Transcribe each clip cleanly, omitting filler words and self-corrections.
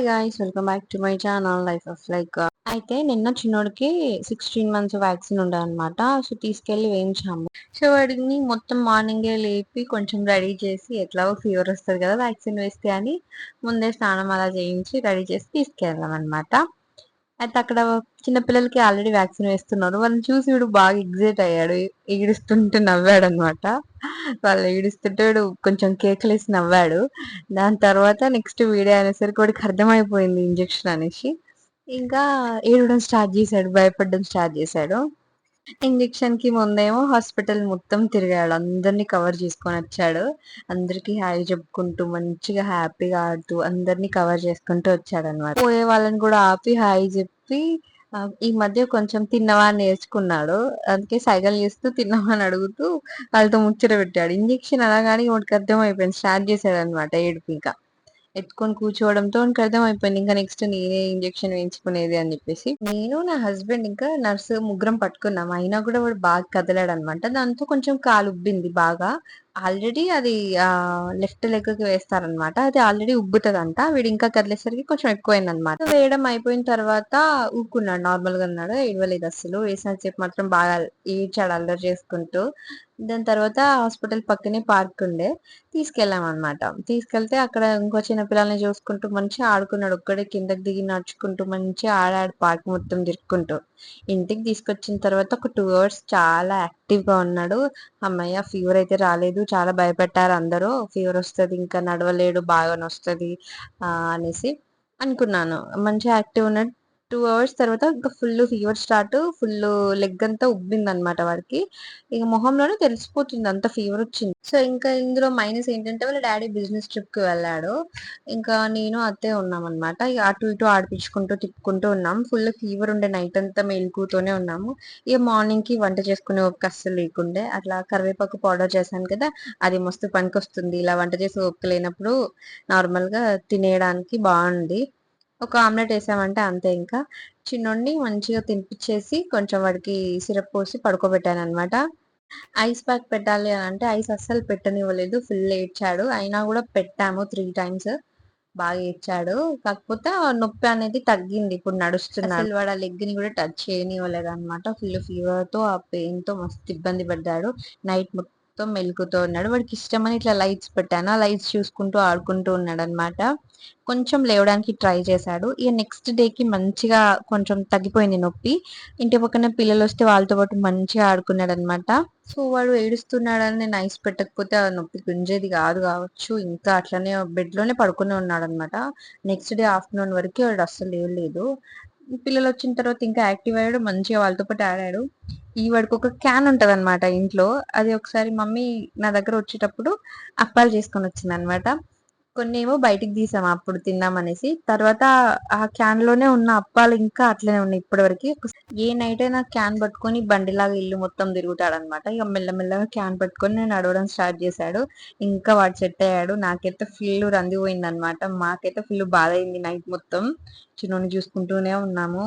Hi guys, welcome back to my channel life of like. అయితే నిన్న చిన్నోడికి 16 months vaccine ఉండే అనమాట. సో తీసుకెళ్లి వేయించాము. సో వాడిని మొత్తం మార్నింగే లేపి కొంచెం రెడీ చేసి, ఎట్లాగో ఫీవర్ వస్తుంది కదా వ్యాక్సిన్ వేస్తే అని ముందే స్నానం అలా చేయించి రెడీ చేసి తీసుకెళ్ళాం అనమాట. అయితే అక్కడ చిన్నపిల్లలకి ఆల్రెడీ వ్యాక్సిన్ వేస్తున్నారు. వాళ్ళని చూసి వీడు బాగా ఎగ్జైట్ అయ్యాడు, ఏడుస్తుంటే నవ్వాడు అనమాట. వాళ్ళు ఏడుస్తుంటే వీడు కొంచెం కేకలేసి నవ్వాడు. దాని తర్వాత నెక్స్ట్ వీడియో అనేసరికి వాడికి అర్థమైపోయింది ఇంజెక్షన్ అనేసి. ఇంకా ఏడవడం స్టార్ట్ చేశాడు, భయపడడం స్టార్ట్ చేశాడు. ఇంజెక్షన్ కి ముందేమో హాస్పిటల్ మొత్తం తిరిగాడు, అందరినీ కవర్ చేసుకొని వచ్చాడు. అందరికి హాయ్ చెప్పుకుంటూ మంచిగా హ్యాపీగా ఆడుతూ అందరినీ కవర్ చేసుకుంటూ వచ్చాడు అనమాట. పోయే వాళ్ళని కూడా ఆపి హాయ్ చెప్పి ఈ మధ్య కొంచెం తిన్నవా అని నేర్చుకున్నాడు. అందుకే సైగలు చేస్తూ తిన్నవా అని అడుగుతూ వాళ్ళతో ముచ్చట పెట్టాడు. ఇంజెక్షన్ అనగానే వాడికి అర్థం అయిపోయింది, స్టార్ట్ చేశాడు అనమాట ఏడుపు. ఇంకా ఎత్తుకొని కూర్చోవడంతో వానికి అర్థం అయిపోయింది ఇంకా నెక్స్ట్ నేనే ఇంజెక్షన్ వేయించుకునేది అని చెప్పేసి. నేను నా హస్బెండ్ ఇంకా నర్సు ముగ్గురం పట్టుకున్నాం. అయినా కూడా వాడు బాగా కదలాడు అనమాట. దాంతో కొంచెం కాలు ఉబ్బింది బాగా. ఆల్రెడీ అది లెఫ్ట్ లెగ్ కి వేస్తారనమాట. అది ఆల్రెడీ ఉబ్బుతుందంట. వీడు ఇంకా కదిలేసరికి కొంచెం ఎక్కువైంది అనమాట. వేయడం అయిపోయిన తర్వాత ఊరుకున్నాడు, నార్మల్ గా ఉన్నాడు, ఏడవలేదు అసలు. వేసిన సేపు మాత్రం బాగా ఏడ్చాడు అల్లరి చేసుకుంటూ. దాని తర్వాత హాస్పిటల్ పక్కనే పార్క్ ఉండే, తీసుకెళ్ళాం అనమాట. తీసుకెళ్తే అక్కడ ఇంకో చిన్న పిల్లల్ని చూసుకుంటూ మంచిగా ఆడుకున్నాడు. ఒక్కడే కిందకి దిగి నడుచుకుంటూ మంచిగా ఆడాడు పార్క్ మొత్తం తిరుక్కుంటూ. ఇంటికి తీసుకొచ్చిన తర్వాత ఒక 2 అవర్స్ చాలా యాక్టివ్ గా ఉన్నాడు. అమ్మయ్య ఫీవర్ అయితే రాలేదు. చాలా భయపెట్టారు అందరూ, ఫీవర్ వస్తుంది ఇంకా నడవలేడు బాగా వస్తుంది అనేసి అనుకున్నాను. మంచిగా యాక్టివ్ ఉన్నాడు. 2 అవర్స్ తర్వాత ఇంకా full fever start, full leg అంతా ఉబ్బింది అనమాట వాడికి. ఇక మొహంలోనే తెలిసిపోతుంది అంత ఫీవర్ వచ్చింది. సో ఇంకా ఇందులో మైనస్ ఏంటంటే వాళ్ళ డాడీ బిజినెస్ ట్రిప్ కి వెళ్ళాడు. ఇంకా నేను అత్తే ఉన్నాం అనమాట. ఇక అటు ఇటు ఆడిపించుకుంటూ తిప్పుకుంటూ ఉన్నాం. ఫుల్ ఫీవర్ ఉండే, నైట్ అంతా మెలుకుతూనే ఉన్నాము. ఇక మార్నింగ్ కి వంట చేసుకునే ఓపిక అస్సలు లేకుండే. అట్లా కరివేపాకు పౌడర్ చేశాను కదా, అది మస్తు పనికొస్తుంది. ఇలా వంట చేసి ఓపిక లేనప్పుడు నార్మల్ గా తినేయడానికి బాగుంది. ఒక ఆమ్లెట్ వేసామంటే అంతే. ఇంకా చిన్నోడిని మంచిగా తినిపించేసి కొంచెం వాడికి సిరప్ పోసి పడుకోబెట్టాను అనమాట. ఐస్ ప్యాక్ పెట్టాలి అని అంటే ఐస్ అస్సలు పెట్టనివ్వలేదు, ఫుల్ ఏడ్చాడు. అయినా కూడా పెట్టాము 3 టైమ్స్. బాగా ఏడ్చాడు. కాకపోతే ఆ నొప్పి అనేది తగ్గింది, ఇప్పుడు నడుస్తున్నాడు. అసలు వాడు ఆ లెగ్ ని కూడా టచ్ చేయనివ్వలేదు అనమాట. ఫుల్ ఫీవర్ తో ఆ పెయిన్ తో మస్తు ఇబ్బంది పడ్డాడు. నైట్ మొత్తం మెలుకుతూ ఉన్నాడు. వాడికి ఇష్టమని ఇట్లా లైట్స్ పెట్టాను, ఆ లైట్స్ చూసుకుంటూ ఆడుకుంటూ ఉన్నాడు అనమాట. కొంచెం లేవడానికి ట్రై చేశాడు. ఇక నెక్స్ట్ డేకి మంచిగా కొంచెం తగ్గిపోయింది నొప్పి. ఇంటి పక్కన పిల్లలు వస్తే వాళ్ళతో పాటు మంచిగా ఆడుకున్నాడు అనమాట. సో వాడు ఏడుస్తున్నాడని నేను ఐస్ పెట్టకపోతే ఆ నొప్పి గుంజేది కాదు కావచ్చు. ఇంకా అట్లనే బెడ్ లోనే పడుకుని ఉన్నాడు అనమాట. నెక్స్ట్ డే ఆఫ్టర్నూన్ వరకు వాడు అస్సలు లేవలేదు. పిల్లలు వచ్చిన తర్వాత ఇంకా యాక్టివ్ అయ్యాడు, మంచిగా వాళ్ళతో పాటు ఆడాడు. ఈ వాడికి ఒక క్యాన్ ఉంటది అనమాట ఇంట్లో. అది ఒకసారి మమ్మీ నా దగ్గర వచ్చేటప్పుడు అప్పాలు చేసుకొని వచ్చింది అనమాట. కొన్ని ఏమో బయటికి తీసాం అప్పుడు తిన్నామనేసి. తర్వాత ఆ క్యాన్ లోనే ఉన్న అప్పాలు ఇంకా అట్లనే ఉన్నాయి ఇప్పటి వరకు. ఏ నైట్ అయినా క్యాన్ పట్టుకొని బండిలాగా ఇల్లు మొత్తం తిరుగుతాడు అనమాట. ఇక మెల్లమెల్లగా క్యాన్ పట్టుకొని నేను నడవడం స్టార్ట్ చేశాడు. ఇంకా వాడు సెట్ అయ్యాడు. నాకైతే ఫుల్ రందిపోయింది అనమాట. మాకైతే ఫుల్ బాధ అయింది నైట్ మొత్తం. చిన్నోని చూసుకుంటూనే ఉన్నాము.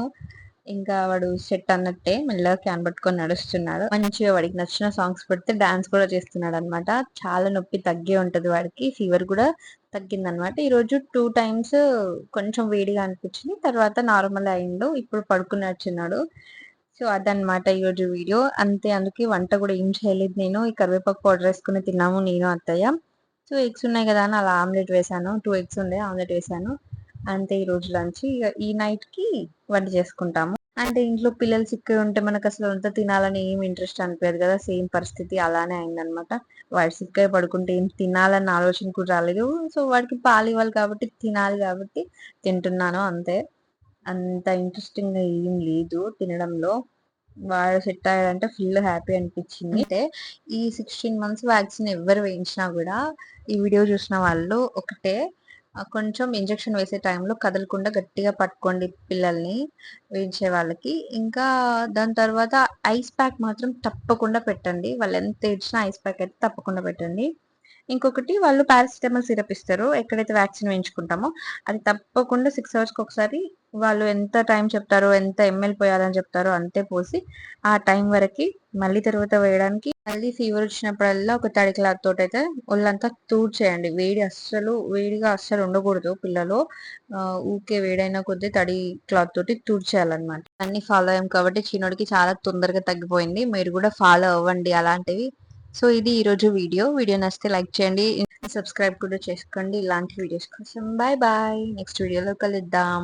ఇంకా వాడు సెట్ అన్నట్టే మెల్లగా క్యాన్ పట్టుకొని నడుస్తున్నాడు. మంచిగా వాడికి నచ్చిన సాంగ్స్ పెడితే డాన్స్ కూడా చేస్తున్నాడు అనమాట. చాలా నొప్పి తగ్గే ఉంటది వాడికి, ఫీవర్ కూడా తగ్గింది అనమాట. ఈ రోజు 2 టైమ్స్ కొంచెం వేడిగా అనిపించింది, తర్వాత నార్మల్ అయిండు. ఇప్పుడు పడుకుని వచ్చినాడు. సో అదనమాట ఈరోజు వీడియో. అంతే, అందుకే వంట కూడా ఏం చేయలేదు నేను. ఈ కరివేపాకు పౌడర్ వేసుకుని తిన్నాము నేను అత్తయ్య. సో ఎగ్స్ ఉన్నాయి కదా అని అలా ఆమ్లెట్ వేసాను. 2 ఎగ్స్ ఉండే, ఆమ్లెట్ వేసాను. అంతే ఈ రోజు లంచ్. ఈ నైట్ కి వంట చేసుకుంటాము. అంటే ఇంట్లో పిల్లలు సిక్కు ఉంటే మనకు అసలు అంతా తినాలని ఏం ఇంట్రెస్ట్ అనిపించదు కదా. సేమ్ పరిస్థితి అలానే అయిందనమాట. వాడు సిక్క పడుకుంటే ఏం తినాలన్న ఆలోచన కూడా రాలేదు. సో వాడికి పాలు ఇవ్వాలి కాబట్టి తినాలి కాబట్టి తింటున్నాను అంతే. అంత ఇంట్రెస్టింగ్ గా ఏం లేదు తినడంలో. వాడు సెట్ అయ్యాడంటే ఫుల్ హ్యాపీ అనిపించింది. అంటే ఈ 16 మంత్స్ వ్యాక్సిన్ ఎవరు వేయించినా కూడా ఈ వీడియో చూసిన వాళ్ళు ఒకటే, కొంచెం ఇంజెక్షన్ వేసే టైంలో కదలకుండా గట్టిగా పట్టుకోండి పిల్లల్ని, వేయించే వాళ్ళకి. ఇంకా దాని తర్వాత ఐస్ ప్యాక్ మాత్రం తప్పకుండా పెట్టండి. వాళ్ళు ఎంత ఏడ్చినా ఐస్ ప్యాక్ అయితే తప్పకుండా పెట్టండి. ఇంకొకటి వాళ్ళు పారాసిటమాల్ సిరప్ ఇస్తారు ఎక్కడైతే వ్యాక్సిన్ వేయించుకుంటామో. అది తప్పకుండా 6 అవర్స్‌కి ఒకసారి వాళ్ళు ఎంత టైం చెప్తారో, ఎంత ఎంఎల్ పోయాలని చెప్తారో అంతే పోసి, ఆ టైం వరకి మళ్ళీ తర్వాత వేయడానికి, మళ్ళీ ఫీవర్ వచ్చినప్పుడల్లా ఒక తడి క్లాత్ తోటైతే ఒళ్ళంతా తూడ్చేయండి. వేడిగా అస్సలు ఉండకూడదు పిల్లలో. ఊకే వేడైన కొద్దీ తడి క్లాత్ తోటి తుడిచేయాలన్నమాట. అన్నీ ఫాలో అయ్యాం కాబట్టి చిన్నోడికి చాలా తొందరగా తగ్గిపోయింది. మీరు కూడా ఫాలో అవ్వండి అలాంటివి. సో ఇది ఈరోజు వీడియో. వీడియో నచ్చితే లైక్ చేయండి. సబ్స్క్రైబ్ కూడా చేసుకోండి ఇలాంటి వీడియోస్ కోసం. Bye bye. నెక్స్ట్ వీడియోలో కలుద్దాం.